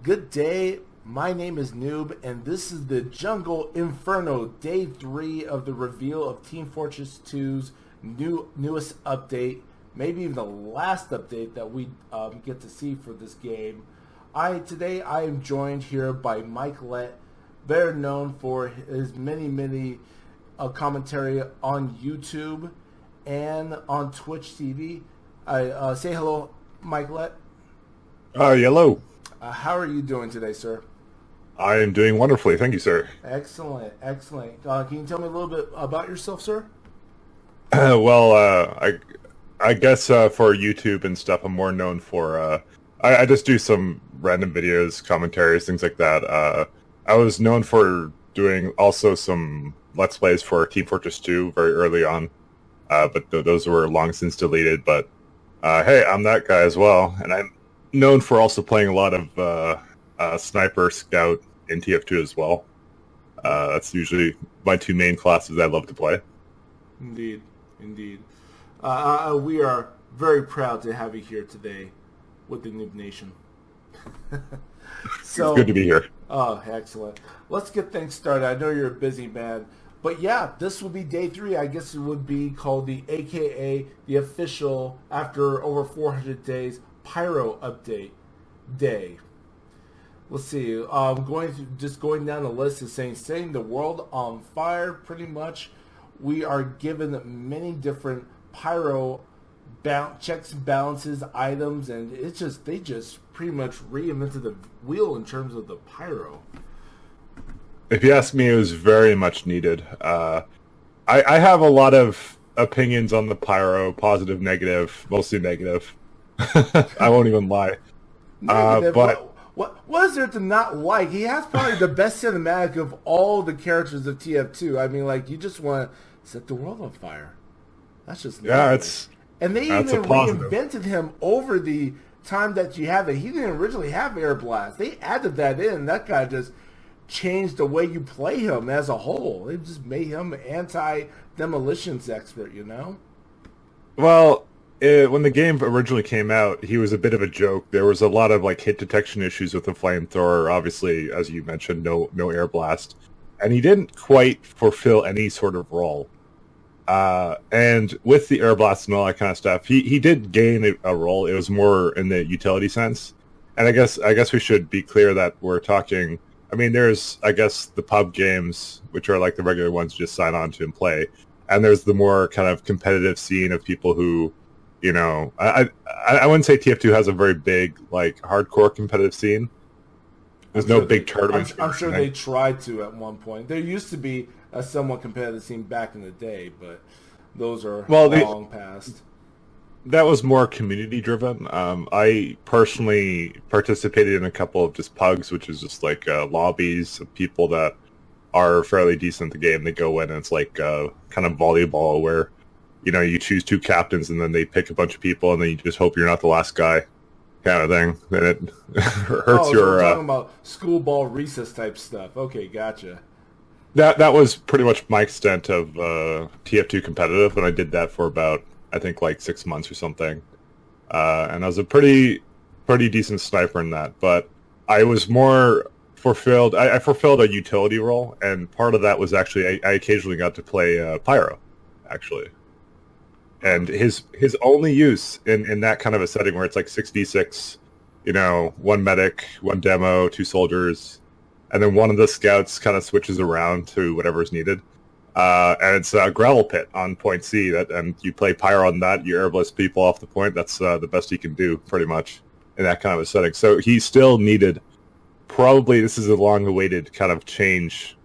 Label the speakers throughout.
Speaker 1: Good day. My name is Newb, and this is the Jungle Inferno, Day 3 of the reveal of Team Fortress 2's newest update, maybe even the last update that we get to see for this game. Today I am joined here by Mikelat, better known for his many commentary on YouTube and on Twitch TV. Say hello, Mikelat.
Speaker 2: Hello.
Speaker 1: How are you doing today, sir?
Speaker 2: I am doing wonderfully. Thank you, sir.
Speaker 1: Excellent. Can you tell me a little bit about yourself, sir?
Speaker 2: I guess for YouTube and stuff, I'm more known for... I just do some random videos, commentaries, things like that. I was known for doing also some Let's Plays for Team Fortress 2 very early on, but those were long since deleted. But hey, I'm that guy as well, and I'm known for also playing a lot of Sniper, Scout, in TF2 as well. That's usually my two main classes I love to play.
Speaker 1: Indeed. We are very proud to have you here today with the Newb Nation.
Speaker 2: So, it's good to be here.
Speaker 1: Oh, excellent. Let's get things started. I know you're a busy man. But yeah, this will be day 3. I guess it would be called the AKA, the official, after over 400 days, Pyro update day. Let's see. Going down the list is saying setting the world on fire. Pretty much, we are given many different pyro checks, balances, items, and they just pretty much reinvented the wheel in terms of the pyro.
Speaker 2: If you ask me, it was very much needed. I have a lot of opinions on the pyro, positive, negative, mostly negative. I won't even lie.
Speaker 1: But what is there to not like? He has probably the best cinematic of all the characters of TF2. I mean, like, you just want to set the world on fire. That's just and they even reinvented him over the time that you have it. He didn't originally have air blast. They added that in. That guy just changed the way you play him as a whole. They just made him an anti-demolitions expert, you know?
Speaker 2: Well, when the game originally came out, he was a bit of a joke. There was a lot of hit detection issues with the Flamethrower. Obviously, as you mentioned, no air blast, and he didn't quite fulfill any sort of role. And with the air blast and all that kind of stuff, he did gain a role. It was more in the utility sense. And I guess we should be clear that we're talking. I mean, there's the pub games, which are like the regular ones you just sign on to and play, and there's the more kind of competitive scene of people who. You know, I wouldn't say TF2 has a very big, hardcore competitive scene. There's no big tournaments.
Speaker 1: I'm sure they tried to at one point. There used to be a somewhat competitive scene back in the day, but those are long past.
Speaker 2: That was more community-driven. I personally participated in a couple of just pugs, which is just lobbies of people that are fairly decent at the game. They go in and it's like kind of volleyball where... You know, you choose 2 captains, and then they pick a bunch of people, and then you just hope you're not the last guy, kind of thing. Then it hurts your...
Speaker 1: we're talking about school ball recess type stuff. Okay, gotcha.
Speaker 2: That was pretty much my extent of TF2 competitive, and I did that for about, I think, 6 months or something. And I was a pretty decent sniper in that, but I was more fulfilled... I fulfilled a utility role, and part of that was actually I occasionally got to play Pyro, actually. And his only use in that kind of a setting where it's 6v6, 1 medic, 1 demo, 2 soldiers, and then one of the scouts kind of switches around to whatever's needed. And it's a gravel pit on point C, and you play pyro on that, you airblast people off the point. That's the best you can do, pretty much, in that kind of a setting. So he still needed, probably, this is a long-awaited kind of change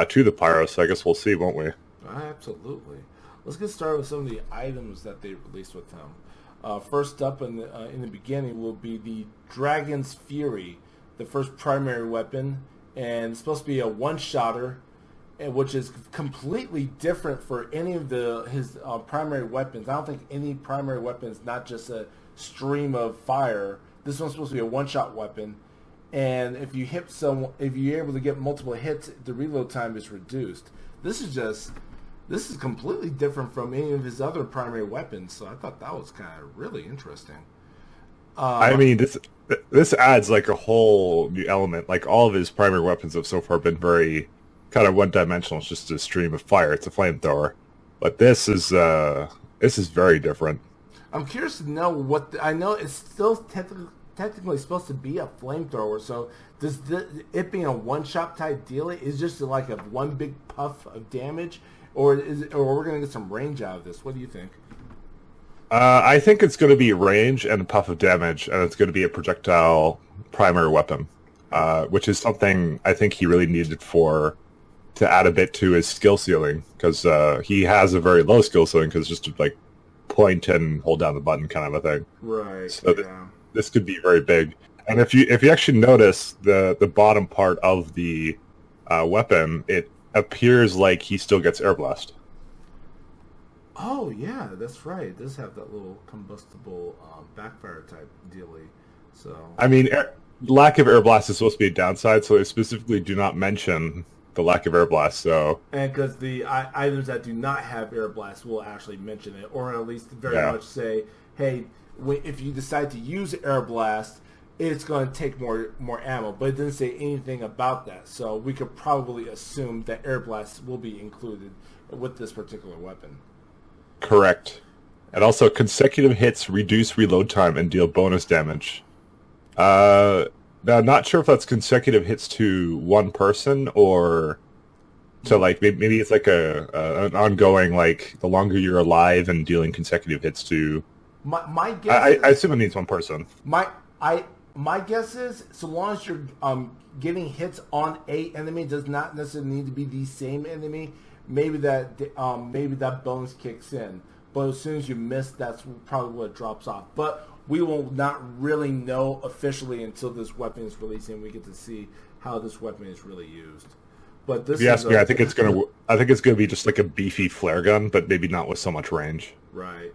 Speaker 2: to the pyro, so I guess we'll see, won't we?
Speaker 1: Absolutely. Let's get started with some of the items that they released with him. First up in the beginning will be the Dragon's Fury, the first primary weapon, and it's supposed to be a one-shotter, which is completely different for any of his primary weapons. I don't think any primary weapon is not just a stream of fire. This one's supposed to be a one-shot weapon, and if you're able to get multiple hits, the reload time is reduced. This is completely different from any of his other primary weapons, so I thought that was kind of really interesting.
Speaker 2: I mean, this adds like a whole new element. Like all of his primary weapons have so far been very kind of one-dimensional. It's just a stream of fire. It's a flamethrower, but this is very different.
Speaker 1: I'm curious to know I know it's still technically supposed to be a flamethrower. So does it being a one-shot type deal is just like a one big puff of damage, or we're gonna get some range out of this? What do you think?
Speaker 2: I think it's going to be range and a puff of damage, and it's going to be a projectile primary weapon, which is something I think he really needed to add a bit to his skill ceiling, because he has a very low skill ceiling because just to, like, point and hold down the button kind of a thing.
Speaker 1: Right.
Speaker 2: So this could be very big. And if you actually notice the bottom part of the weapon, it appears like he still gets air blast.
Speaker 1: Oh yeah, that's right. It does have that little combustible backfire type dealy. So
Speaker 2: I mean, lack of air blast is supposed to be a downside, so they specifically do not mention the lack of air blast. So
Speaker 1: and because the items that do not have air blast will actually mention it, or at least very much say, hey, if you decide to use air blast, it's going to take more ammo. But it didn't say anything about that, so we could probably assume that air blast will be included with this particular weapon.
Speaker 2: Correct. And also, consecutive hits reduce reload time and deal bonus damage. Now, I'm not sure if that's consecutive hits to one person or to, like, maybe it's like an ongoing, like, the longer you're alive and dealing consecutive hits to...
Speaker 1: My guess
Speaker 2: I assume it needs one person.
Speaker 1: My guess is, so long as you're getting hits on a enemy, does not necessarily need to be the same enemy. Maybe that bonus kicks in, but as soon as you miss, that's probably what drops off. But we will not really know officially until this weapon is released and we get to see how this weapon is really used. But this,
Speaker 2: I think it's gonna be just like a beefy flare gun, but maybe not with so much range.
Speaker 1: Right.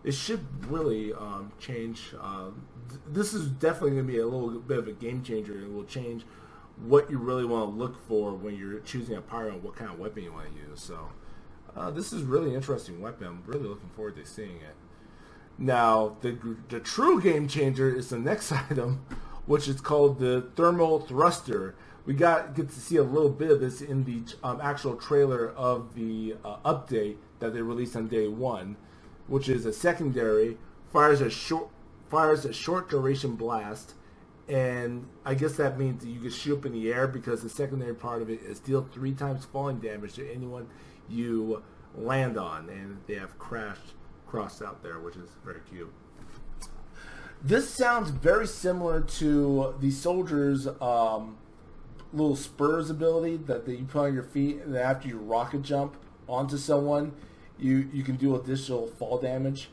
Speaker 1: It should really change. This is definitely going to be a little bit of a game changer, and will change what you really want to look for when you're choosing a pyro and what kind of weapon you want to use. So this is really interesting weapon. I'm really looking forward to seeing it. Now, the true game changer is the next item, which is called the Thermal Thruster. We get to see a little bit of this in the actual trailer of the update that they released on day one, which is a secondary, fires a short duration blast, and I guess that means that you can shoot up in the air, because the secondary part of it is deal 3 times falling damage to anyone you land on, and they have crossed out there, which is very cute. This sounds very similar to the soldier's little spurs ability that you put on your feet, and then after you rocket jump onto someone, you can do additional fall damage.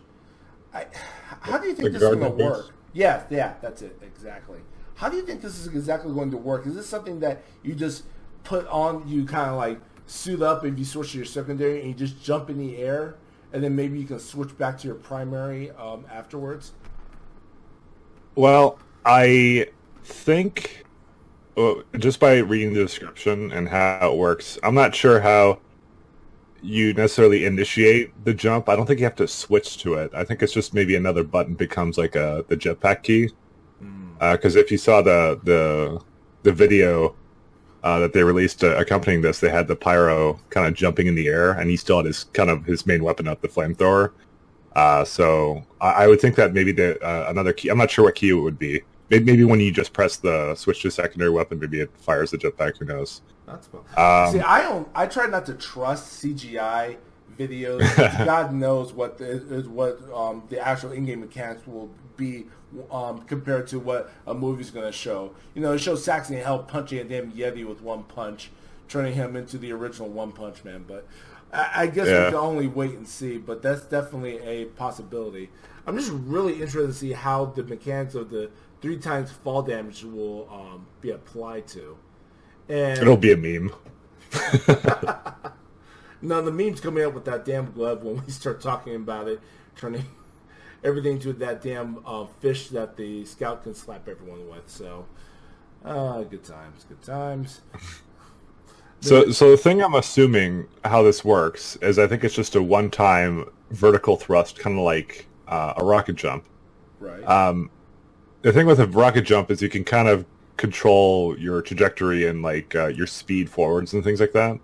Speaker 1: How do you think this is going to work? Yeah, that's it, exactly. How do you think this is exactly going to work? Is this something that you just put on, you kind of like suit up if you switch to your secondary and you just jump in the air, and then maybe you can switch back to your primary afterwards?
Speaker 2: Well, I think just by reading the description and how it works, I'm not sure how you necessarily initiate the jump. I don't think you have to switch to it. I think it's just maybe another button becomes like the jetpack key. Because if you saw the video that they released accompanying this, they had the pyro kind of jumping in the air, and he still had his main weapon up, the flamethrower. So I would think that maybe another key. I'm not sure what key it would be. Maybe when you just press the switch to secondary weapon, maybe it fires the jetpack. Who knows?
Speaker 1: That's fun. See, I try not to trust CGI videos. God knows what the actual in-game mechanics will be compared to what a movie's going to show. You know, it shows Saxon Hell punching a damn Yeti with one punch, turning him into the original One Punch Man. But I guess we can only wait and see. But that's definitely a possibility. I'm just really interested to see how the mechanics of the 3 times fall damage will be applied to. And
Speaker 2: it'll be a meme.
Speaker 1: No, the meme's coming up with that damn glove when we start talking about it, turning everything to that damn fish that the scout can slap everyone with. So, good times.
Speaker 2: So the thing I'm assuming how this works is I think it's just a one-time vertical thrust, kind of like a rocket jump.
Speaker 1: Right.
Speaker 2: The thing with a rocket jump is you can kind of control your trajectory and like your speed forwards and things like that.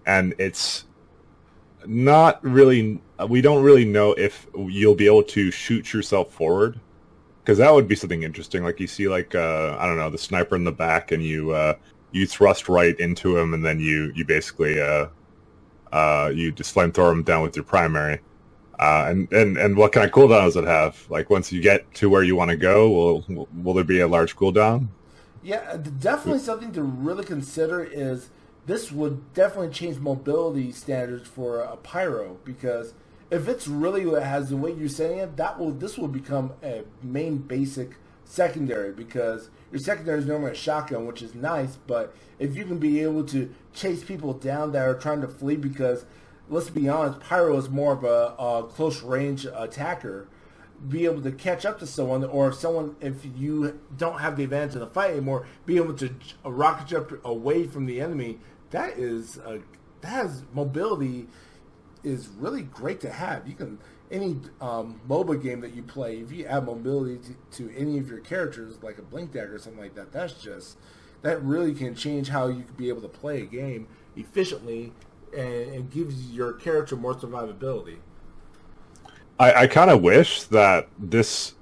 Speaker 2: And it's not really, we don't really know if you'll be able to shoot yourself forward, because that would be something interesting. Like you see like, I don't know, the sniper in the back, and you thrust right into him, and then you basically, you just flamethrower him down with your primary. And what kind of cooldown does it have? Like once you get to where you want to go, will there be a large cooldown?
Speaker 1: Yeah, definitely something to really consider is this would definitely change mobility standards for a pyro, because if it's really what has the way you're saying it, this will become a main basic secondary, because your secondary is normally a shotgun, which is nice, but if you can be able to chase people down that are trying to flee, because let's be honest, pyro is more of a close range attacker, be able to catch up to someone, or if you don't have the advantage of the fight anymore, be able to rocket jump away from the enemy. That has mobility is really great to have. You can, any MOBA game that you play, if you add mobility to any of your characters, like a blink dagger or something like that, that really can change how you can be able to play a game efficiently, and gives your character more survivability.
Speaker 2: I kind of wish that this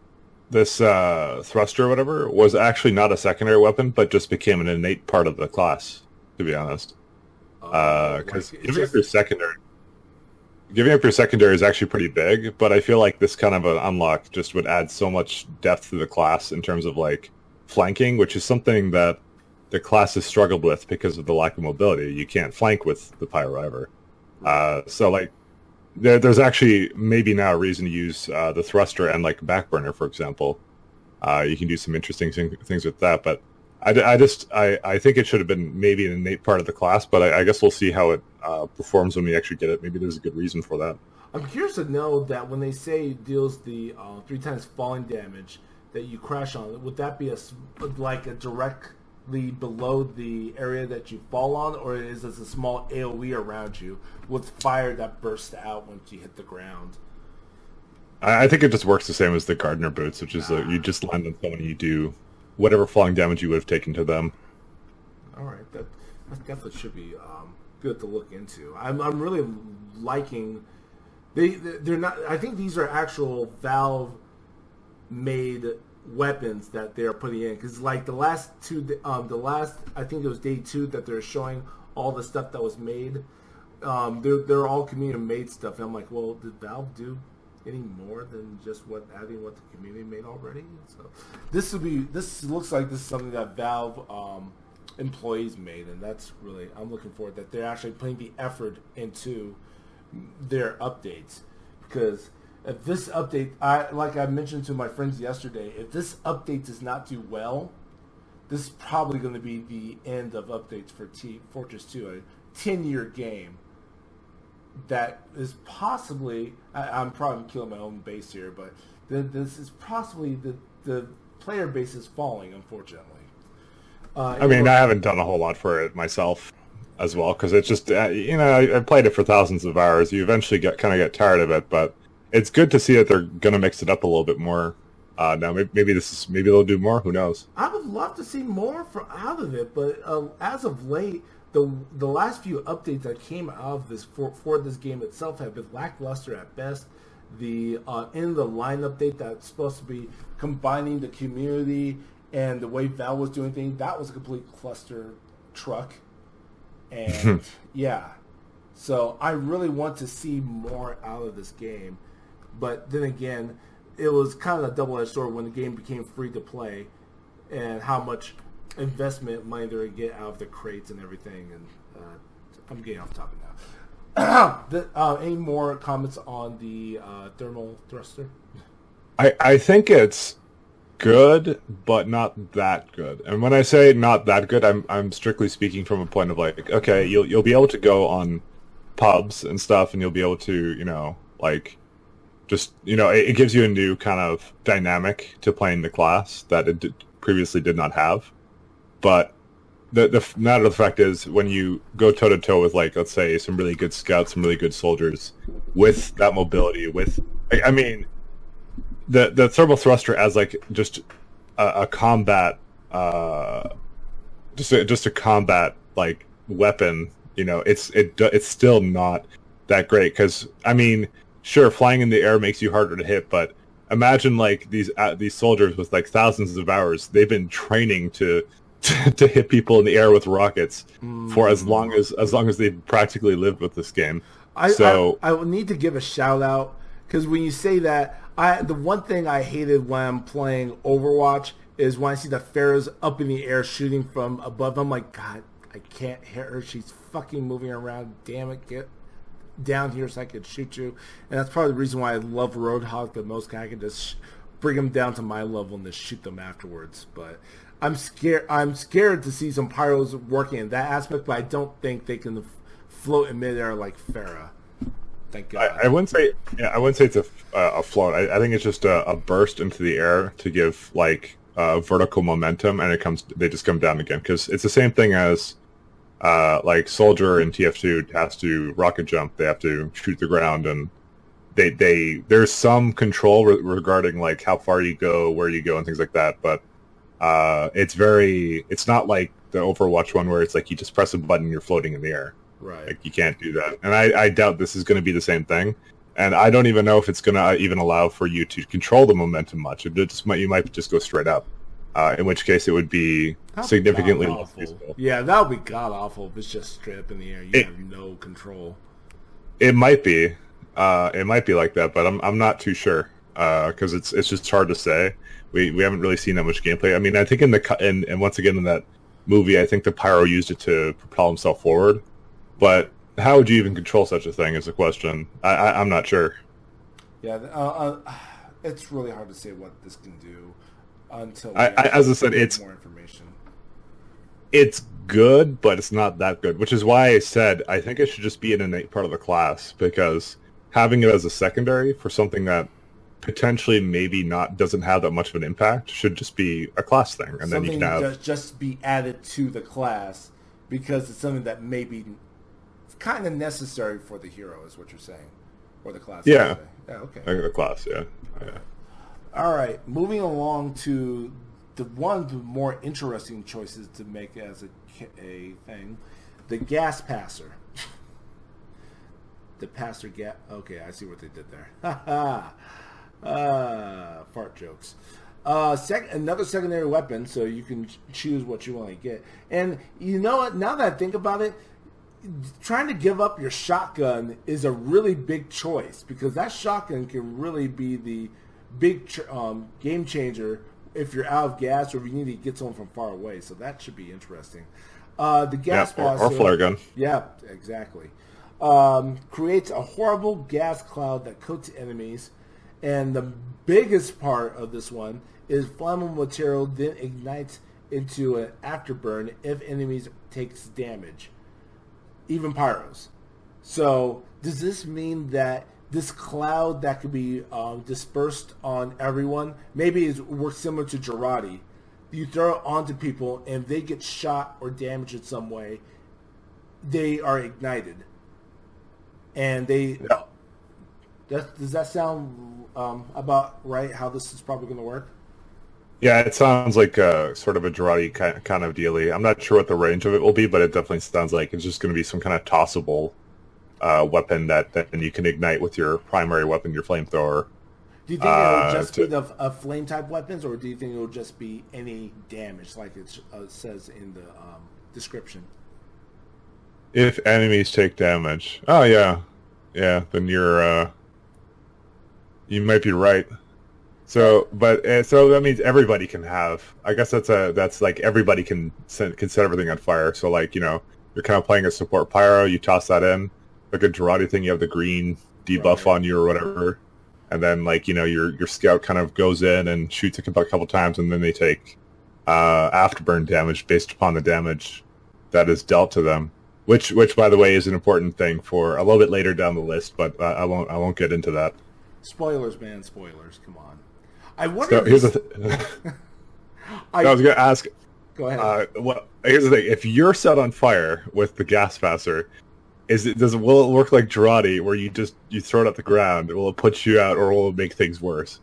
Speaker 2: thruster or whatever was actually not a secondary weapon, but just became an innate part of the class, to be honest. Because giving up your secondary is actually pretty big, but I feel like this kind of an unlock just would add so much depth to the class in terms of like flanking, which is something that the class has struggled with because of the lack of mobility. You can't flank with the pyro ever. So like there's actually maybe now a reason to use the thruster and like backburner, for example. You can do some interesting things with that, but I think it should have been maybe an innate part of the class, but I guess we'll see how it performs when we actually get it. Maybe there's a good reason for that.
Speaker 1: I'm curious to know that when they say it deals the 3 times falling damage that you crash on, would that be like a directly below the area that you fall on, or is this a small AoE around you with fire that bursts out once you hit the ground?
Speaker 2: I think it just works the same as the Gardener boots, which is you just land on someone and you do whatever falling damage you would have taken to them.
Speaker 1: All right, that definitely should be good to look into. I'm really liking. They're not. I think these are actual Valve made weapons that they're putting in, because like the last I think it was day 2 that they're showing all the stuff that was made. They're all community made stuff, and I'm like, well, did Valve do any more than just adding what the community made already? So this looks like this is something that Valve employees made, and that's really, I'm looking forward that they're actually putting the effort into their updates, because if this update, like I mentioned to my friends yesterday, if this update does not do well, this is probably going to be the end of updates for Fortress 2, a 10-year game that is possibly, I'm probably killing my own base here, but this is possibly the player base is falling, unfortunately.
Speaker 2: I mean, I haven't done a whole lot for it myself as well, because it's just, I played it for thousands of hours. You eventually kind of get tired of it, but it's good to see that they're going to mix it up a little bit more. Now, maybe they'll do more. Who knows?
Speaker 1: I would love to see more out of it, but as of late, the last few updates that came out of this for this game itself have been lackluster at best. The in the line update that's supposed to be combining the community and the way Valve was doing things, that was a complete cluster truck. And yeah, so I really want to see more out of this game. But then again, it was kind of a double-edged sword when the game became free to play, and how much investment money they would get out of the crates and everything. And I'm getting off topic now. Any more comments on the thermal thruster?
Speaker 2: I think it's good, but not that good. And when I say not that good, I'm strictly speaking from a point of like, okay, you'll be able to go on pubs and stuff, and you'll be able to, it gives you a new kind of dynamic to playing the class that it previously did not have. But the matter of the fact is, when you go toe to toe with, like, let's say some really good scouts, some really good soldiers, with that mobility, the thermal thruster as like just a combat, just a combat like weapon. It's still not that great because I mean, sure, flying in the air makes you harder to hit, but imagine like these soldiers with like thousands of hours. They've been training to hit people in the air with rockets for as long as they've practically lived with this game.
Speaker 1: I will need to give a shout out because when you say that, the one thing I hated when I'm playing Overwatch is when I see the Pharahs up in the air shooting from above. I'm like, God, I can't hit her. She's fucking moving around. Damn it, get down here so I can shoot you. And that's probably the reason why I love Roadhog the most. I can just bring them down to my level and just shoot them afterwards. But I'm scared to see some pyros working in that aspect, but I don't think they can float in midair like Pharah. Thank God.
Speaker 2: I wouldn't say it's a float. I think it's just a burst into the air to give like vertical momentum, and they just come down again because it's the same thing as like Soldier in TF2 has to rocket jump. They have to shoot the ground, and there's some control regarding like how far you go, where you go, and things like that. But it's not like the Overwatch one where it's like you just press a button, you're floating in the air.
Speaker 1: Right.
Speaker 2: Like you can't do that. And I doubt this is going to be the same thing. And I don't even know if it's going to even allow for you to control the momentum much. You might just go straight up. In which case it would be significantly less useful.
Speaker 1: Yeah, that would be god awful if it's just straight up in the air. You have no control.
Speaker 2: It might be. It might be like that, but I'm not too sure. Because it's just hard to say. We haven't really seen that much gameplay. I mean, I think and once again in that movie, I think the pyro used it to propel himself forward. But how would you even control such a thing is the question. I'm not sure.
Speaker 1: Yeah, it's really hard to say what this can do until
Speaker 2: as I said, it's
Speaker 1: more information.
Speaker 2: It's good, but it's not that good, which is why I said I think it should just be an innate part of the class, because having it as a secondary for something that potentially maybe doesn't have that much of an impact should just be a class thing, and then you can have
Speaker 1: just be added to the class because it's something that maybe kind of necessary for the hero, is what you're saying, or the class.
Speaker 2: Yeah.
Speaker 1: Yeah. Okay.
Speaker 2: The class. Yeah. Yeah.
Speaker 1: All right. Moving along to one of the more interesting choices to make as a thing, the gas passer. The passer gas. Okay, I see what they did there. Fart jokes. Another secondary weapon, so you can choose what you want to get. And you know what? Now that I think about it, trying to give up your shotgun is a really big choice, because that shotgun can really be the big game changer if you're out of gas or if you need to get someone from far away. So that should be interesting. The gas passer,
Speaker 2: or flare gun.
Speaker 1: Yeah, exactly. Creates a horrible gas cloud that coats enemies. And the biggest part of this one is flammable material then ignites into an afterburn if enemies takes damage, even pyros. So does this mean that this cloud that could be dispersed on everyone, maybe it works similar to Girardi? You throw it onto people, and if they get shot or damaged in some way, they are ignited. And they...
Speaker 2: Yeah.
Speaker 1: Does that sound about right, how this is probably going to work?
Speaker 2: Yeah, it sounds like sort of a Girardi kind of dealie. I'm not sure what the range of it will be, but it definitely sounds like it's just going to be some kind of tossable weapon that then you can ignite with your primary weapon, your flamethrower.
Speaker 1: Do you think it'll just be the flame-type weapons, or do you think it'll just be any damage, like it says in the description?
Speaker 2: If enemies take damage. Oh, yeah. Yeah, then you might be right. So that means everybody can have. I guess that's like everybody can set everything on fire. So like, you're kind of playing a support pyro. You toss that in, like a Girardi thing. You have the green debuff on you or whatever, and then like your scout kind of goes in and shoots a couple times, and then they take afterburn damage based upon the damage that is dealt to them. Which by the way is an important thing for a little bit later down the list, but I won't get into that.
Speaker 1: Spoilers, man, spoilers. Come on. I wonder.
Speaker 2: So here's I was going to ask.
Speaker 1: Go ahead.
Speaker 2: Here's the thing: if you're set on fire with the gas passer, will it work like Girardi, where you throw it at the ground? Will it put you out, or will it make things worse?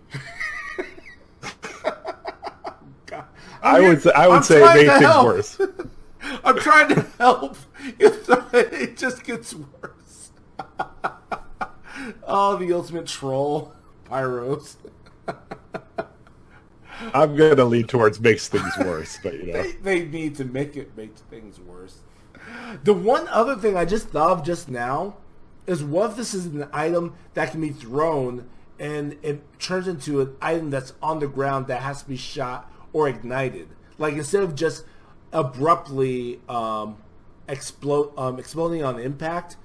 Speaker 2: I would
Speaker 1: I'm
Speaker 2: say it
Speaker 1: trying
Speaker 2: made
Speaker 1: to
Speaker 2: things
Speaker 1: help.
Speaker 2: worse.
Speaker 1: I'm trying to help. It just gets worse. Oh, the ultimate troll, Pyros.
Speaker 2: I'm gonna lean towards makes things worse, but
Speaker 1: They need to make things worse. The one other thing I just thought of just now is, what if this is an item that can be thrown and it turns into an item that's on the ground that has to be shot or ignited? Like, instead of just abruptly exploding on impact,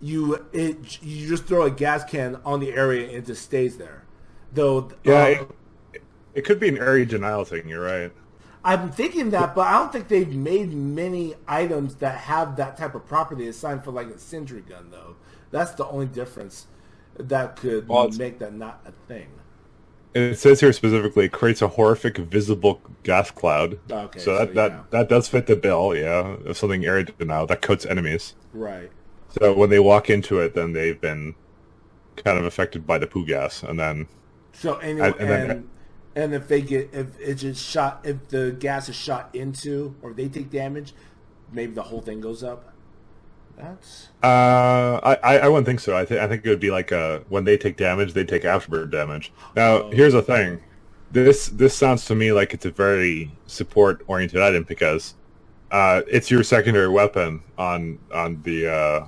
Speaker 1: you just throw a gas can on the area and it just stays there. Though,
Speaker 2: it could be an area denial thing. You're right.
Speaker 1: I'm thinking that, but I don't think they've made many items that have that type of property assigned for like a sentry gun, though. That's the only difference that could make that not a thing.
Speaker 2: It says here specifically, it creates a horrific visible gas cloud.
Speaker 1: Okay,
Speaker 2: so that does fit the bill, yeah, of something area denial that coats enemies.
Speaker 1: Right.
Speaker 2: So when they walk into it, then they've been kind of affected by the poo gas, and then.
Speaker 1: So anyway, and if if the gas is shot into, or they take damage, maybe the whole thing goes up. That's.
Speaker 2: I wouldn't think so. I think it would be like when they take damage, they take afterburn damage. Now, here's the thing. This sounds to me like it's a very support oriented item, because it's your secondary weapon on the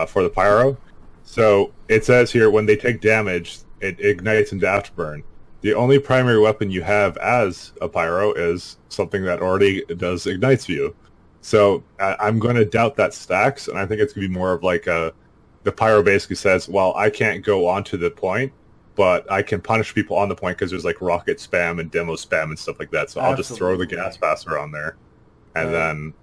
Speaker 2: for the pyro. So it says here, when they take damage, it ignites into afterburn. The only primary weapon you have as a pyro is something that already does ignites for you. So I'm going to doubt that stacks, and I think it's going to be more of like the pyro basically says, well, I can't go onto the point, but I can punish people on the point because there's like rocket spam and demo spam and stuff like that. So I'll just throw the gas passer on there, and then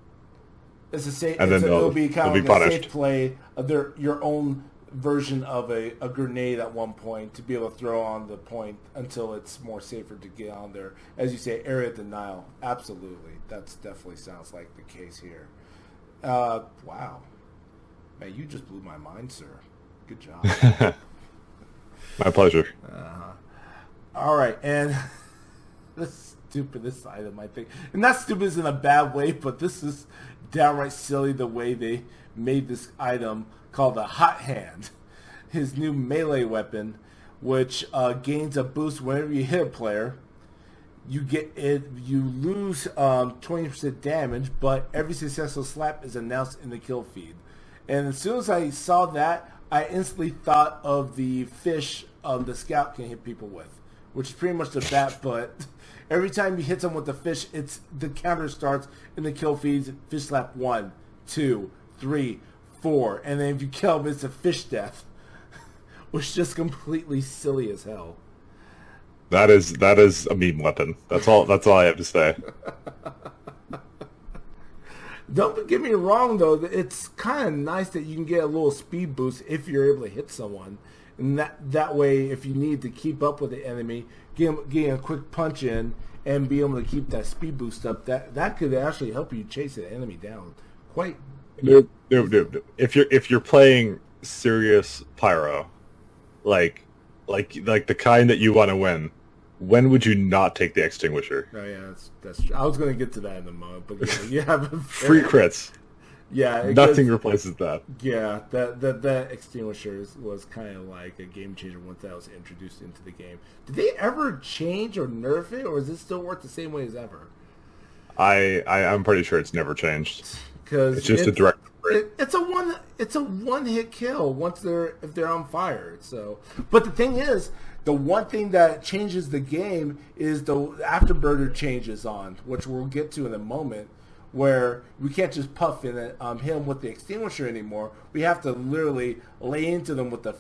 Speaker 1: it'll be kind of like a safe play of your own version of a grenade at one point to be able to throw on the point until it's more safer to get on there. As you say, area denial. Absolutely. That's definitely sounds like the case here. Wow. Man, you just blew my mind, sir. Good job.
Speaker 2: My pleasure.
Speaker 1: All right, and this item, I think. And not stupid is in a bad way, but this is downright silly the way they made this item called a Hot Hand, his new melee weapon, which gains a boost whenever you hit a player. You lose 20% damage, but every successful slap is announced in the kill feed. And as soon as I saw that, I instantly thought of the fish the scout can hit people with, which is pretty much the bat, but every time you hit someone with the fish, the counter starts in the kill feeds. Fish slap 1, 2, 3, 4, and then if you kill him, it's a fish death, which is just completely silly as hell.
Speaker 2: That is a meme weapon. That's all I have to say.
Speaker 1: Don't get me wrong, though. It's kind of nice that you can get a little speed boost if you're able to hit someone, and that way, if you need to keep up with the enemy, getting a quick punch in and be able to keep that speed boost up, that could actually help you chase the enemy down quite.
Speaker 2: No. If you're playing serious pyro, like the kind that you want to win, when would you not take the extinguisher?
Speaker 1: Oh yeah, that's true. I was going to get to that in a moment, but yeah, you have
Speaker 2: free crits.
Speaker 1: Yeah,
Speaker 2: nothing replaces that.
Speaker 1: Yeah, that extinguisher was kind of like a game changer once that was introduced into the game. Did they ever change or nerf it, or does it still work the same way as ever?
Speaker 2: I'm pretty sure it's never changed.
Speaker 1: Because
Speaker 2: it's just a direct.
Speaker 1: It's a one hit kill if they're on fire. So, but the thing is, the one thing that changes the game is the afterburner changes on, which we'll get to in a moment, where we can't just puff in hit them with the extinguisher anymore. We have to literally lay into them with the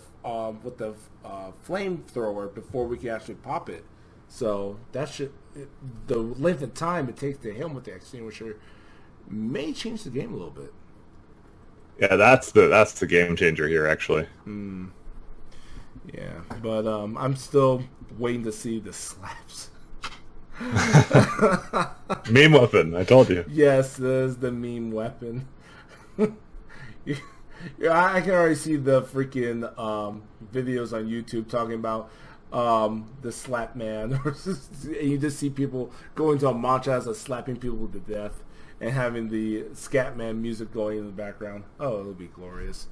Speaker 1: flamethrower before we can actually pop it. So the length of time it takes to hit them with the extinguisher may change the game a little bit.
Speaker 2: Yeah, that's the game changer here, actually.
Speaker 1: Yeah, but I'm still waiting to see the slaps.
Speaker 2: Meme weapon, I told you.
Speaker 1: Yes, there's the meme weapon. Yeah, I can already see the freaking videos on YouTube talking about the slap man, and you just see people go into a montage of slapping people to death and having the scat man music going in the background. Oh, it'll be glorious.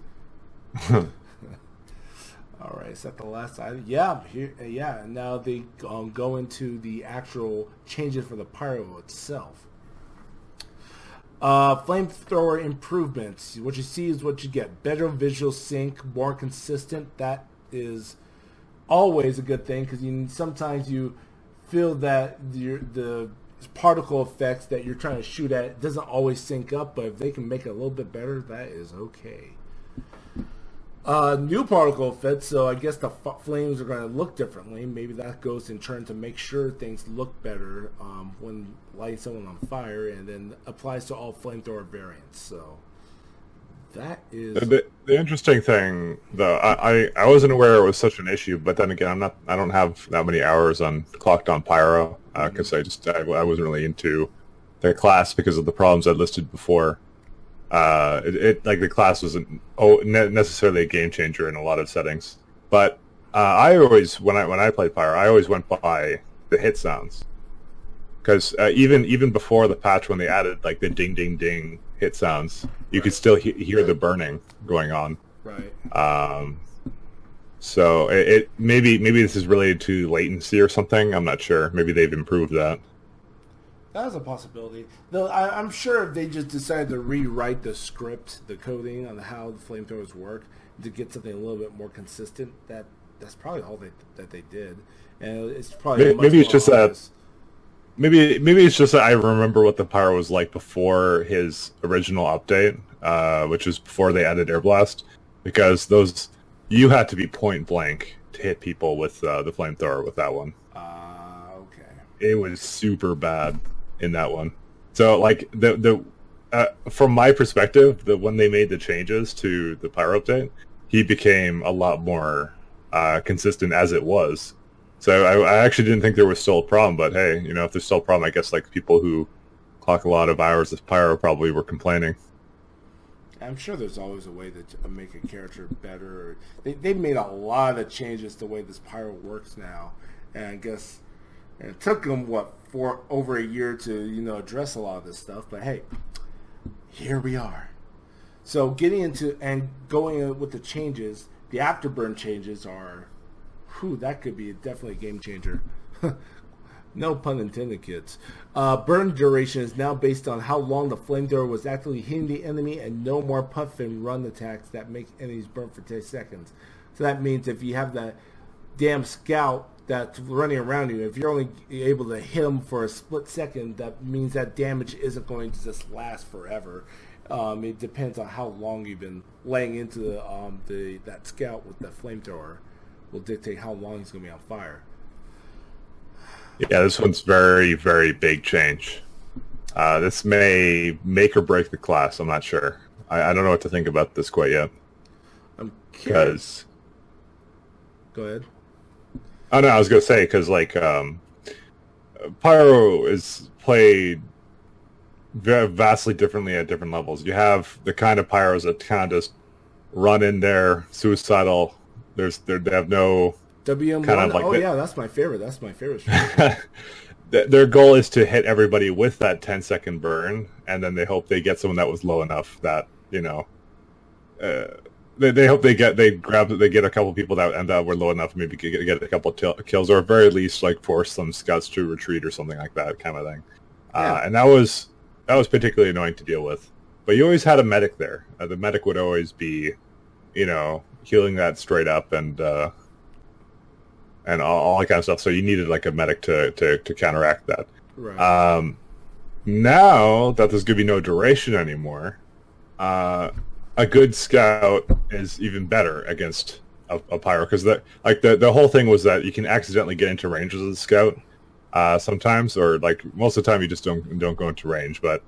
Speaker 1: All right, is that the last item? Yeah, yeah. And now they go into the actual changes for the pyro itself. Flamethrower improvements. What you see is what you get. Better visual sync, more consistent. That is always a good thing, because sometimes you feel that the particle effects that you're trying to shoot at doesn't always sync up, but if they can make it a little bit better, that is okay. New particle effects, so I guess the flames are going to look differently. Maybe that goes in turn to make sure things look better when lighting someone on fire, and then applies to all flamethrower variants. So that is
Speaker 2: the interesting thing, though. I wasn't aware it was such an issue, but then again, I don't have that many hours clocked on pyro because I wasn't really into the class because of the problems I listed before. Like the class wasn't necessarily a game changer in a lot of settings, but I always when I played pyro, I always went by the hit sounds, because even before the patch, when they added like the ding ding ding hit sounds, you could still hear the burning going on.
Speaker 1: Right.
Speaker 2: So it maybe this is related to latency or something. I'm not sure. Maybe they've improved that.
Speaker 1: That is a possibility. Though I'm sure if they just decided to rewrite the script, the coding on how the flamethrowers work, to get something a little bit more consistent, that's probably all that they did. And it's probably
Speaker 2: maybe it's just that. Maybe it's just that I remember what the pyro was like before his original update, which was before they added Air Blast, because you had to be point blank to hit people with the flamethrower with that one.
Speaker 1: Okay.
Speaker 2: It was super bad in that one. So like from my perspective, when they made the changes to the pyro update, he became a lot more consistent as it was. So I actually didn't think there was still a problem, but hey, if there's still a problem, I guess like people who clock a lot of hours of pyro probably were complaining.
Speaker 1: I'm sure there's always a way to make a character better. They've made a lot of changes to the way this pyro works now, and I guess it took them for over a year to address a lot of this stuff. But hey, here we are. So getting into and going with the changes, the afterburn changes are, that could be definitely a game changer. No pun intended, kids. Burn duration is now based on how long the flamethrower was actually hitting the enemy, and no more puff and run attacks that make enemies burn for 10 seconds. So that means if you have that damn scout that's running around you, if you're only able to hit him for a split second, that means that damage isn't going to just last forever. It depends on how long you've been laying into that scout with the flamethrower. Will dictate how long he's going to be on fire.
Speaker 2: Yeah, this one's very, very big change. This may make or break the class. I'm not sure. I don't know what to think about this quite yet.
Speaker 1: I'm curious. Go ahead.
Speaker 2: Oh no, I was going to say because pyro is played vastly differently at different levels. You have the kind of pyros that kind of just run in there, suicidal. They have no
Speaker 1: WM1.
Speaker 2: Kind of like
Speaker 1: yeah, that's my favorite. That's my favorite.
Speaker 2: Their goal is to hit everybody with that 10-second burn, and then they hope they get someone that was low enough that they hope they get a couple people that were low enough, maybe get a couple kills, or at very least like force some scouts to retreat or something like that kind of thing. Yeah. And that was particularly annoying to deal with. But you always had a medic there. The medic would always be, healing that straight up and all that kind of stuff. So you needed like a medic to counteract that.
Speaker 1: Right.
Speaker 2: Now that there's going to be no duration anymore, a good scout is even better against a pyro, because the whole thing was that you can accidentally get into range as a scout sometimes, or like most of the time you just don't go into range. But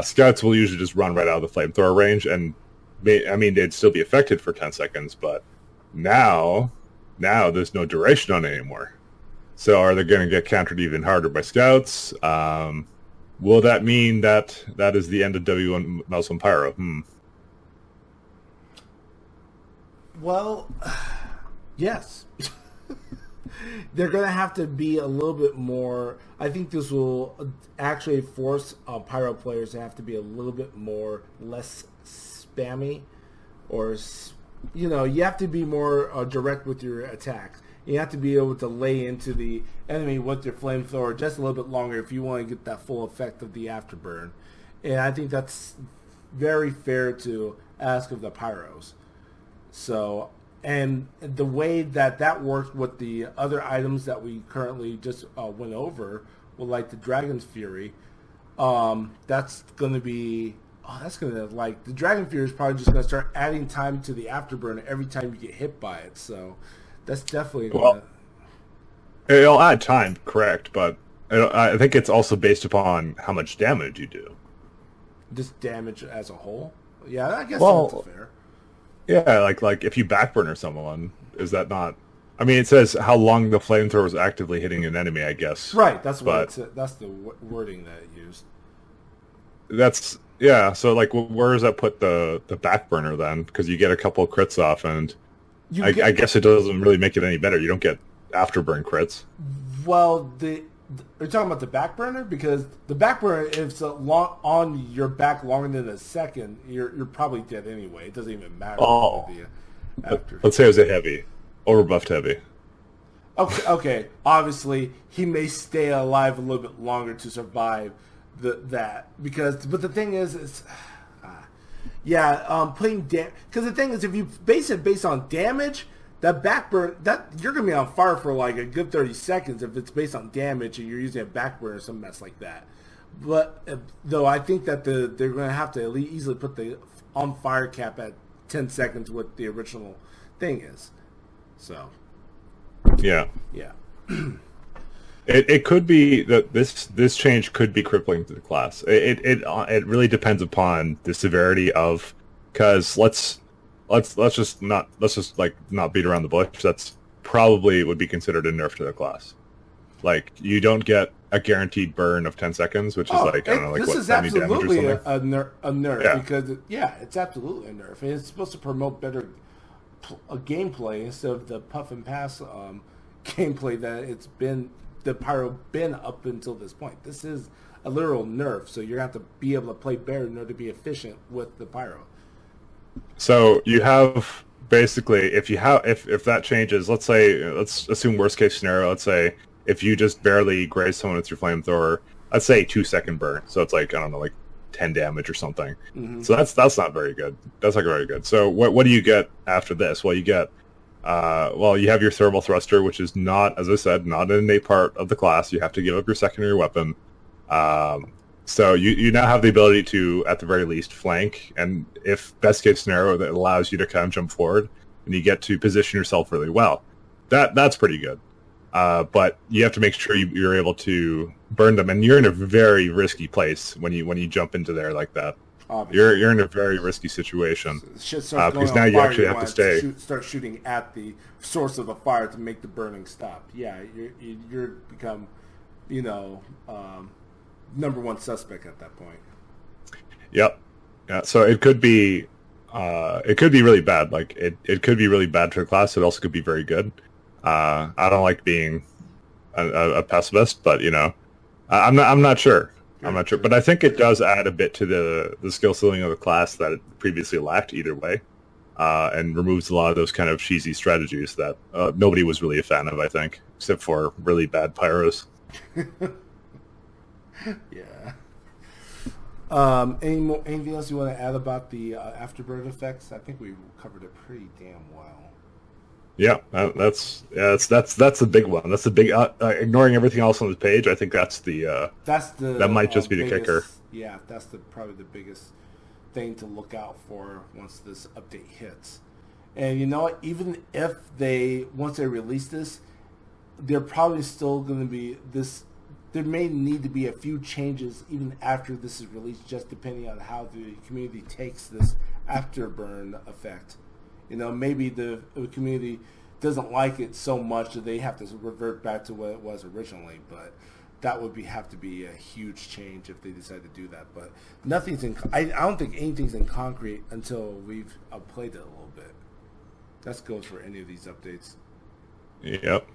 Speaker 2: scouts will usually just run right out of the flamethrower range, and they'd still be affected for 10 seconds, but now there's no duration on it anymore. So are they going to get countered even harder by scouts? Will that mean that is the end of W1 Mouse and Pyro?
Speaker 1: Well, yes. they're going to have to be a little bit more. I think this will actually force pyro players to have to be a little bit more less spammy, or you have to be more direct with your attacks. You have to be able to lay into the enemy with your flamethrower just a little bit longer if you want to get that full effect of the afterburn. And I think that's very fair to ask of the pyros. So, and the way that works with the other items that we currently just went over, well, like the Dragon's Fury, that's going to be... the Dragon Fury is probably just going to start adding time to the afterburn every time you get hit by it. So that's definitely going
Speaker 2: to... It'll add time, correct, but I think it's also based upon how much damage you do.
Speaker 1: Just damage as a whole? Yeah, I guess that's fair.
Speaker 2: Yeah, like if you backburner someone, is that not... I mean, it says how long the flamethrower is actively hitting an enemy, I guess.
Speaker 1: Right, that's the wording that it used.
Speaker 2: That's... Yeah, so like, where does that put the backburner then? Because you get a couple of crits off, and I guess it doesn't really make it any better. You don't get afterburn crits.
Speaker 1: Well, are you talking about the backburner? Because the backburner, if it's on your back longer than a second, you're probably dead anyway. It doesn't even matter.
Speaker 2: Let's say it was a heavy, overbuffed heavy.
Speaker 1: Okay. Obviously, he may stay alive a little bit longer to survive that, but the thing is, because the thing is, if you base it based on damage, that backburn, that you're gonna be on fire for like a good 30 seconds if it's based on damage and you're using a backburn or some mess like that. But though I think that they're gonna have to easily put the on fire cap at 10 seconds, what the original thing is. So
Speaker 2: yeah. It could be that this change could be crippling to the class. It really depends upon the severity of, because let's just not beat around the bush. That's probably would be considered a nerf to the class. Like, you don't get a guaranteed burn of 10 seconds, which is like, I don't know, like
Speaker 1: this
Speaker 2: what,
Speaker 1: is
Speaker 2: 70 damage or
Speaker 1: absolutely
Speaker 2: something.
Speaker 1: a nerf because it's absolutely a nerf, and it's supposed to promote better gameplay instead of the puff and pass gameplay that it's been. The pyro been up until this point. This is a literal nerf, so you're going to have to be able to play better in order to be efficient with the pyro.
Speaker 2: So you have basically, if that changes, let's assume worst case scenario. Let's say if you just barely graze someone with your flamethrower, let's say 2-second burn. So it's like, I don't know, like 10 damage or something. Mm-hmm. So that's not very good. That's not very good. So what do you get after this? Well, you get. You have your thermal thruster, which is not, as I said, not an innate part of the class. You have to give up your secondary weapon. So you now have the ability to, at the very least, flank, and if best case scenario, that allows you to kind of jump forward, and you get to position yourself really well. That's pretty good. But you have to make sure you're able to burn them, and you're in a very risky place when you jump into there like that. Obviously. You're in a very risky situation because now you actually have to stay.
Speaker 1: Start shooting at the source of the fire to make the burning stop. Yeah, you're become, number one suspect at that point.
Speaker 2: Yep. Yeah. So it could be really bad. Like it could be really bad for the class. It also could be very good. I don't like being a pessimist, but I'm not sure. I'm not sure, but I think it does add a bit to the skill ceiling of the class that it previously lacked either way, and removes a lot of those kind of cheesy strategies that nobody was really a fan of, I think, except for really bad pyros.
Speaker 1: Yeah. Anything else you want to add about the afterburn effects? I think we covered it pretty damn well.
Speaker 2: Yeah, that's the big one. That's the big ignoring everything else on the page. I think that might just be the kicker.
Speaker 1: Yeah, that's probably the biggest thing to look out for once this update hits. And you know what? Even if once they release this, they're probably still going to be this. There may need to be a few changes even after this is released, just depending on how the community takes this afterburn effect. Maybe the community doesn't like it so much that they have to revert back to what it was originally, but that would have to be a huge change if they decide to do that. But I don't think anything's in concrete until we've played it a little bit. That goes for any of these updates.
Speaker 2: Yep.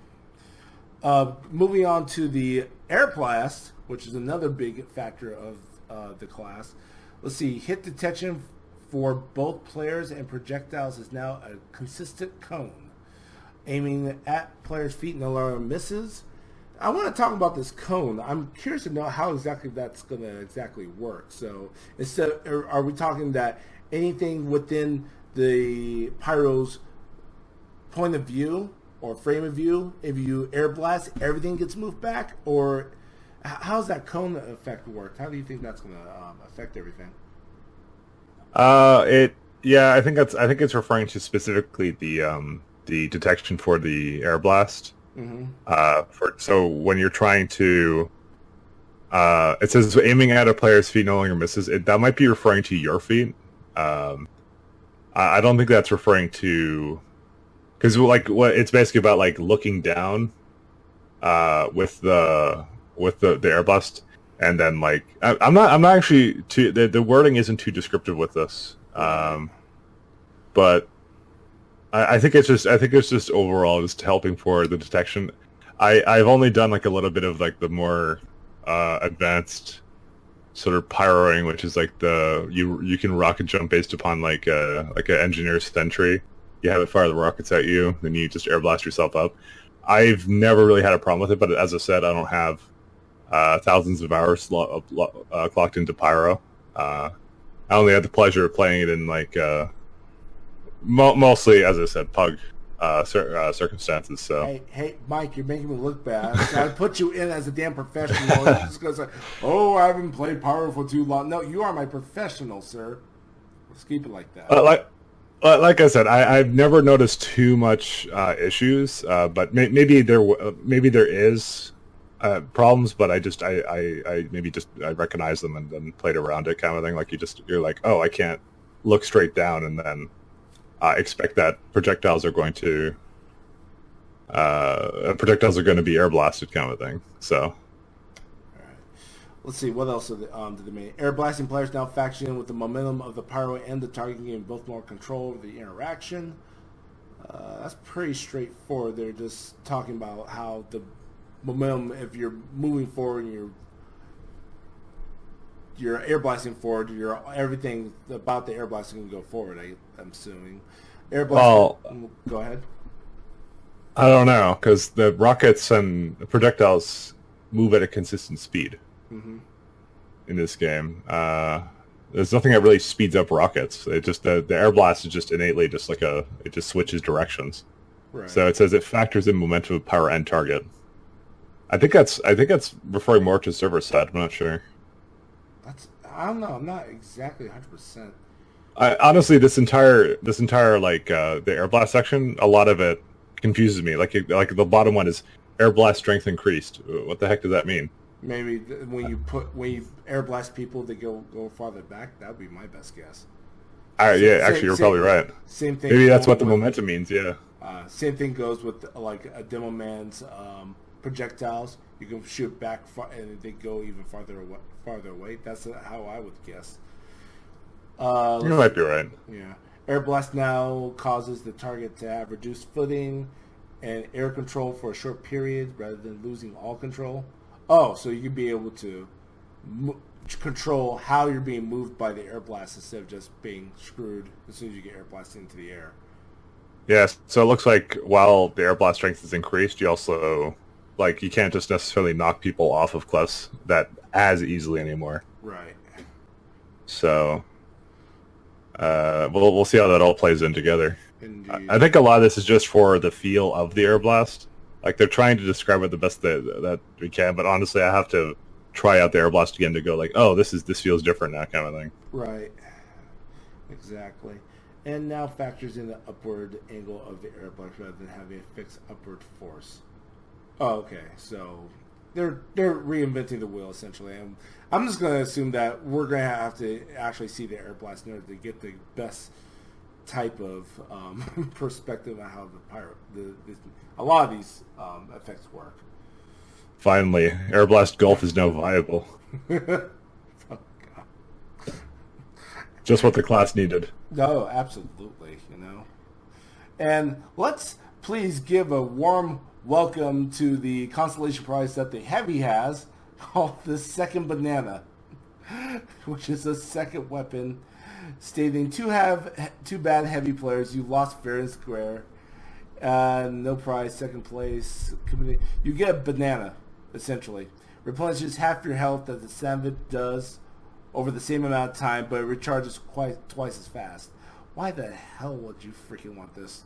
Speaker 1: Moving on to the air blast, which is another big factor of the class. Let's see. Hit detection for both players and projectiles is now a consistent cone. Aiming at players' feet no longer misses. I want to talk about this cone. I'm curious to know how exactly that's going to exactly work. So, are we talking that anything within the pyro's point of view or frame of view, if you air blast, everything gets moved back? Or how's that cone effect work? How do you think that's going to affect everything?
Speaker 2: I think it's referring to specifically the detection for the air blast.
Speaker 1: Mm-hmm.
Speaker 2: So when you're trying to, it says aiming at a player's feet no longer misses. That might be referring to your feet. I don't think that's referring to, because it's basically about like looking down, with the air blast, and then like I'm not actually too, the wording isn't too descriptive with this, but. I think it's just overall just helping for the detection. I've only done like a little bit of like the more advanced sort of pyroing, which is like you can rocket jump based upon like an engineer's sentry. You have it fire the rockets at you, then you just air blast yourself up. I've never really had a problem with it, but as I said, I don't have thousands of hours clocked into pyro. I only had the pleasure of playing it in like. Mostly, as I said, pug circumstances. So
Speaker 1: hey, Mike, you're making me look bad. I put you in as a damn professional. You're just gonna say, "Oh, I haven't played Pyro for too long." No, you are my professional, sir. Let's keep it like that.
Speaker 2: Like I said, I've never noticed too much issues, but maybe there is problems, but I recognize them and then played around it, kind of thing. Like you're like, oh, I can't look straight down, and then. Expect that projectiles are going to be air blasted, kind of thing. So,
Speaker 1: all right. Let's see what else did they mean. Air blasting players now faction in with the momentum of the pyro and the target, giving both more control over the interaction. That's pretty straightforward. They're just talking about how the momentum, if you're moving forward and you're air blasting forward, everything about the air blasting can go forward. I'm assuming. Air blasting. Go ahead.
Speaker 2: I don't know, because the rockets and the projectiles move at a consistent speed in this game. There's nothing that really speeds up rockets. It just the air blast is just innately just like it just switches directions.
Speaker 1: Right.
Speaker 2: So it says it factors in momentum of power and target. I think that's referring more to server side. I'm not sure.
Speaker 1: I don't know. I'm not exactly 100%.
Speaker 2: Honestly, this entire like the air blast section, a lot of it confuses me. Like the bottom one is air blast strength increased. What the heck does that mean?
Speaker 1: Maybe when you air blast people, they go farther back. That would be my best guess.
Speaker 2: Actually, you're probably right.
Speaker 1: Same thing.
Speaker 2: Maybe that's what the momentum means. Yeah.
Speaker 1: Same thing goes with like a demo man's projectiles. You can shoot back and they go even farther away. That's how I would guess.
Speaker 2: You might be right.
Speaker 1: Yeah. Air blast now causes the target to have reduced footing and air control for a short period rather than losing all control. Oh, so you can be able to control how you're being moved by the air blast instead of just being screwed as soon as you get air blasted into the air.
Speaker 2: Yes. So it looks like while the air blast strength is increased, you also you can't just necessarily knock people off of cliffs that as easily anymore.
Speaker 1: Right.
Speaker 2: So we'll see how that all plays in together.
Speaker 1: Indeed.
Speaker 2: I think a lot of this is just for the feel of the air blast. Like they're trying to describe it the best that we can, but honestly, I have to try out the air blast again to go like, oh, this feels different now, kind of thing.
Speaker 1: Right. Exactly. And now factors in the upward angle of the air blast rather than having a fixed upward force. Oh, okay. So they're reinventing the wheel essentially. And I'm just going to assume that we're going to have to actually see the air blast in order to get the best type of perspective on how a lot of these effects work.
Speaker 2: Finally, air blast golf is now viable.
Speaker 1: Oh, God.
Speaker 2: Just what the class needed.
Speaker 1: No, absolutely. And let's please give a warm welcome to the consolation prize that the Heavy has, called the Second Banana, which is a second weapon, stating, too bad Heavy players, you lost fair and square. No prize, second place. You get a banana, essentially. Replenishes half your health that the Sandwich does over the same amount of time, but it recharges twice as fast. Why the hell would you freaking want this?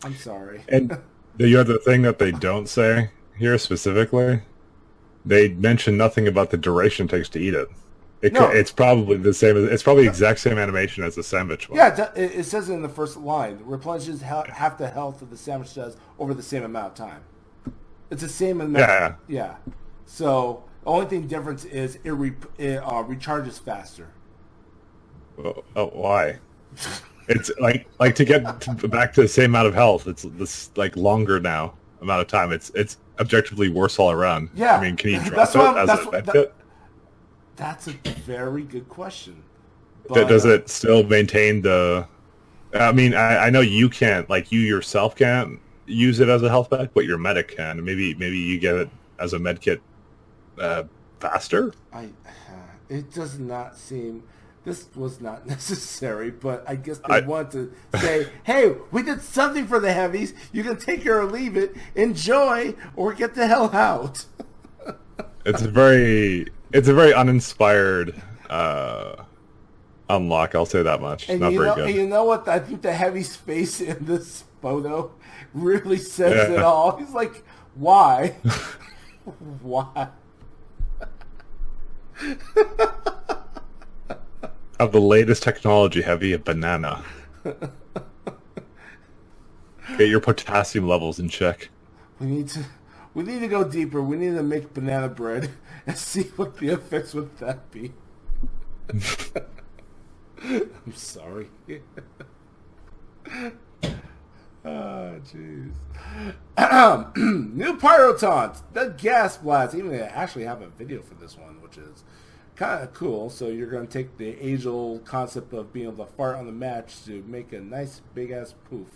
Speaker 1: I'm sorry.
Speaker 2: And the other thing that they don't say here specifically, they mention nothing about the duration it takes to eat it. It's probably the same. It's probably the exact same animation as the sandwich one.
Speaker 1: Yeah, it says it in the first line. Replenishes half the health that the sandwich does over the same amount of time. It's the same amount. Yeah. So the only thing difference is it recharges faster.
Speaker 2: Oh, why? It's like to get back to the same amount of health. It's this like longer now amount of time. It's objectively worse all around.
Speaker 1: Yeah.
Speaker 2: I mean, can you drop it as a med kit?
Speaker 1: That's a very good question. But,
Speaker 2: does it still maintain the... I mean, I know you can't, like you yourself can't use it as a health pack, but your medic can. Maybe you get it as a med kit faster?
Speaker 1: It does not seem... This was not necessary, but I guess they want to say, hey, we did something for the Heavies. You can take it or leave it, enjoy, or get the hell out.
Speaker 2: It's a very uninspired unlock, I'll say that much.
Speaker 1: And
Speaker 2: not very good.
Speaker 1: And you know what? I think the Heavy's face in this photo really says it all. He's like, why? Why?
Speaker 2: Of the latest technology, Heavy, a banana. Get your potassium levels in check.
Speaker 1: We need to go deeper. We need to make banana bread and see what the effects would that be. I'm sorry. Oh, jeez. New Pyro Taunt, the Gas Blast. Even they actually have a video for this one, which is kind of cool. So you're going to take the age-old concept of being able to fart on the match to make a nice big-ass poof.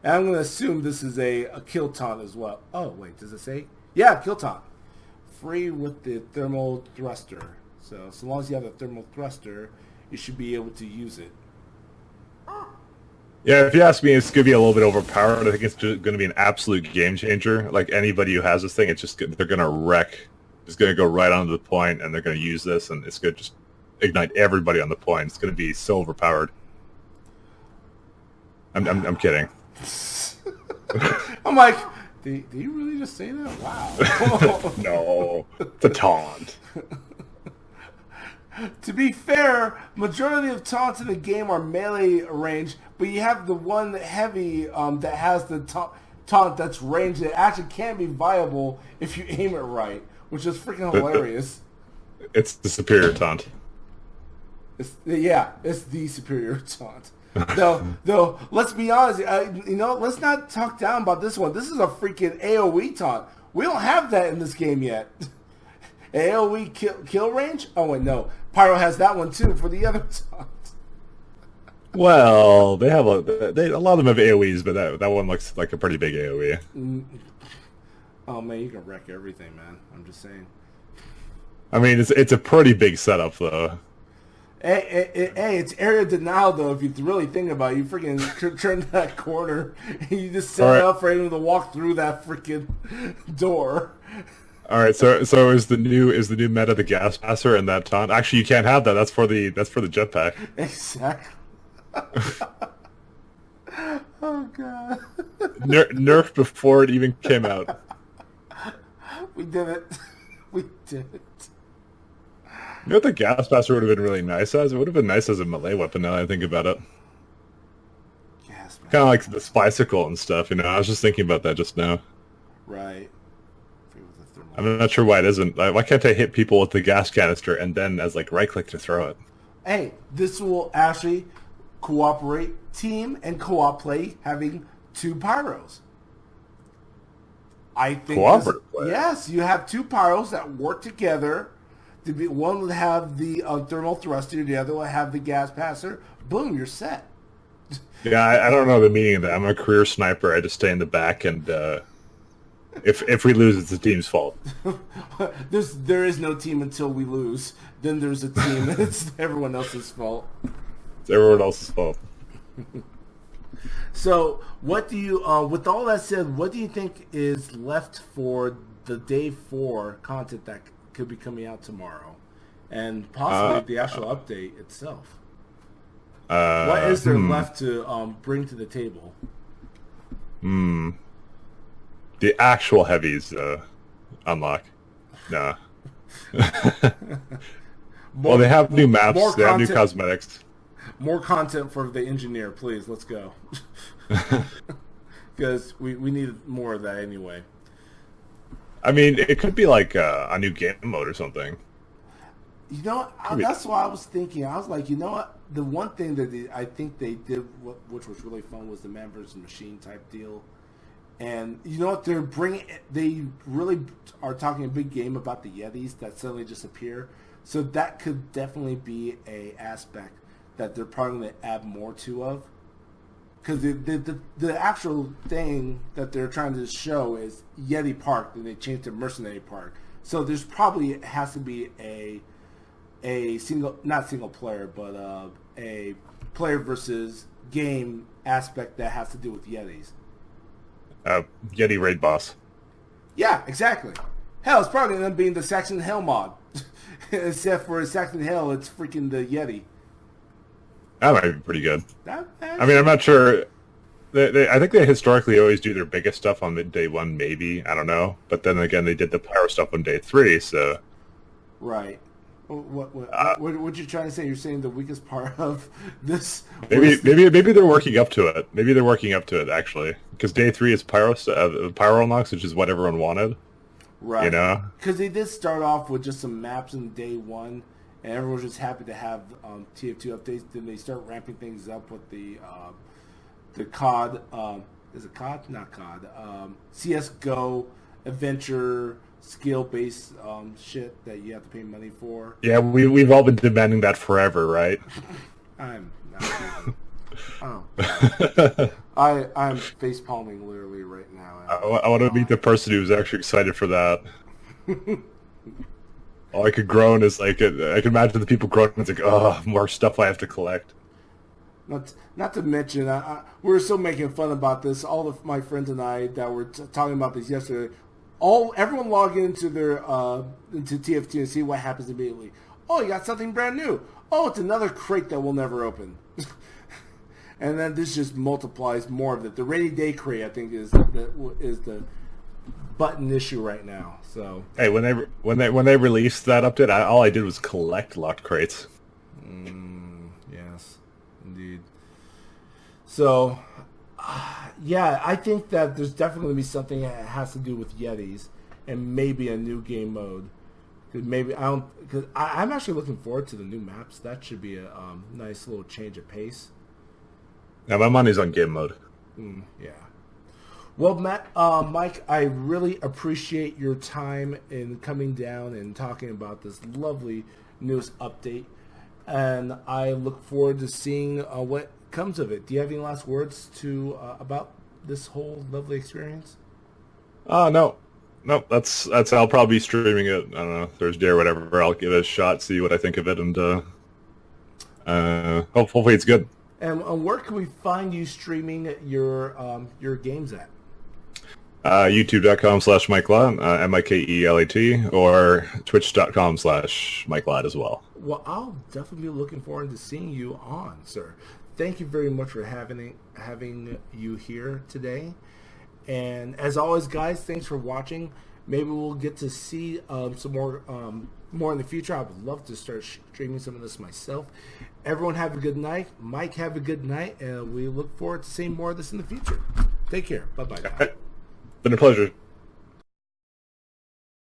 Speaker 1: And I'm going to assume this is a kill taunt as well. Oh, wait, does it say? Yeah, kill taunt. Free with the thermal thruster. So long as you have a thermal thruster, you should be able to use it.
Speaker 2: Yeah, if you ask me, it's going to be a little bit overpowered. I think it's just going to be an absolute game changer. Like anybody who has this thing, it's just they're going to wreck. It's going to go right onto the point, and they're going to use this, and it's going to just ignite everybody on the point. It's going to be so overpowered. I'm kidding.
Speaker 1: I'm like, did you really just say that? Wow.
Speaker 2: No, it's a taunt.
Speaker 1: To be fair, majority of taunts in the game are melee range, but you have the one Heavy that has the taunt that's ranged that actually can be viable if you aim it right, which is freaking hilarious.
Speaker 2: It's the superior taunt.
Speaker 1: It's the superior taunt. Though, let's be honest, let's not talk down about this one. This is a freaking AoE taunt. We don't have that in this game yet. AoE kill range? Oh, wait, no. Pyro has that one, too, for the other taunt.
Speaker 2: Well, they have a lot of them have AoEs, but that one looks like a pretty big AoE.
Speaker 1: Oh, man, you can wreck everything, man. I'm just saying.
Speaker 2: I mean, it's a pretty big setup, though.
Speaker 1: Hey, it's area denial, though, if you really think about it. You freaking turn that corner, and you just set it up for anyone to walk through that freaking door.
Speaker 2: All right, so is the new meta the gas passer and that taunt? Actually, you can't have that. That's for the jetpack.
Speaker 1: Exactly. Oh god.
Speaker 2: Nerfed before it even came out.
Speaker 1: We did it. We did it.
Speaker 2: You know what the gas passer would have been really nice as? It would have been nice as a melee weapon. Now that I think about it. Kind of like the Spicicle and stuff. I was just thinking about that just now.
Speaker 1: Right.
Speaker 2: I'm not sure why it isn't. Why can't I hit people with the gas canister and then as right click to throw it?
Speaker 1: Hey, this will actually cooperate team and co-op play having two pyros. I think
Speaker 2: cooperative play.
Speaker 1: Yes, you have two pyros that work together. One will have the thermal thruster, the other will have the gas passer. Boom, you're set.
Speaker 2: Yeah, I don't know the meaning of that. I'm a career sniper. I just stay in the back and If we lose, it's the team's fault.
Speaker 1: There is no team until we lose. Then there's a team. It's everyone else's fault.
Speaker 2: It's everyone else's fault.
Speaker 1: So, what do you? With all that said, what do you think is left for the Day 4 content that could be coming out tomorrow, and possibly the actual update itself? What is there left to bring to the table?
Speaker 2: The actual heavies unlock. Nah. Well, they have new maps. They have new cosmetics.
Speaker 1: More content for the engineer, please. Let's go. Because we need more of that anyway. I
Speaker 2: mean, it could be like a new game mode or something.
Speaker 1: You know what? That's what I was thinking. I was like, you know what? The one thing that I think they did, which was really fun, was the man versus machine type deal. And you know what? They really are talking a big game about the Yetis that suddenly just appear. So that could definitely be a aspect that they're probably going to add more to of. Because the actual thing that they're trying to show is Yeti Park, and they changed to Mercenary Park. So there's probably has to be a not single player, but a player versus game aspect that has to do with Yetis.
Speaker 2: Yeti raid boss.
Speaker 1: Yeah, exactly. Hell, it's probably going to end up being the Saxon Hell mod. Except for Saxon Hell, it's freaking the Yeti.
Speaker 2: That might be pretty good. I mean, I'm not sure. I think they historically always do their biggest stuff on day 1, maybe. I don't know. But then again, they did the pyro stuff on day 3, so...
Speaker 1: Right. What you trying to say? You're saying the weakest part of this?
Speaker 2: Maybe they're working up to it. Maybe they're working up to it, actually. Because day 3 is pyro unlocks, which is what everyone wanted.
Speaker 1: Right.
Speaker 2: You know?
Speaker 1: Because they did start off with just some maps in day 1, and everyone was just happy to have TF2 updates. Then they start ramping things up with the COD. Is it COD? Not COD. CS:GO adventure skill-based shit that you have to pay money for.
Speaker 2: Yeah, we've all been demanding that forever, right?
Speaker 1: I'm not. I'm face palming literally right now.
Speaker 2: I want to meet the person who's actually excited for that. All I could groan is like I can imagine the people groaning. It's like, oh, more stuff I have to collect.
Speaker 1: Not to mention, we were still making fun about this. All of my friends and I that were talking about this yesterday. Everyone log into their into TF2 and see what happens immediately. Oh, you got something brand new. Oh, it's another crate that we'll never open. And then this just multiplies more of it. The rainy day crate, I think, is the button issue right now. So
Speaker 2: hey, when they released that update, all I did was collect locked crates.
Speaker 1: Yes, indeed. So, yeah, I think that there's definitely going to be something that has to do with Yetis and maybe a new game mode. Because I'm actually looking forward to the new maps. That should be a nice little change of pace.
Speaker 2: Yeah, my money's on game mode.
Speaker 1: Yeah. Well, Mike, I really appreciate your time in coming down and talking about this lovely news update. And I look forward to seeing what comes of it. Do you have any last words about this whole lovely experience?
Speaker 2: No. That's. I'll probably be streaming it. I don't know, Thursday or whatever. I'll give it a shot, see what I think of it, and hopefully it's good.
Speaker 1: And where can we find you streaming your games at?
Speaker 2: YouTube.com/Mikelat, Mikelat, or Twitch.com/Mikelat as well.
Speaker 1: Well, I'll definitely be looking forward to seeing you on, sir. Thank you very much for having you here today. And as always, guys, thanks for watching. Maybe we'll get to see some more in the future. I would love to start streaming some of this myself. Everyone have a good night. Mike, have a good night. And we look forward to seeing more of this in the future. Take care. Bye-bye now.
Speaker 2: Been a pleasure.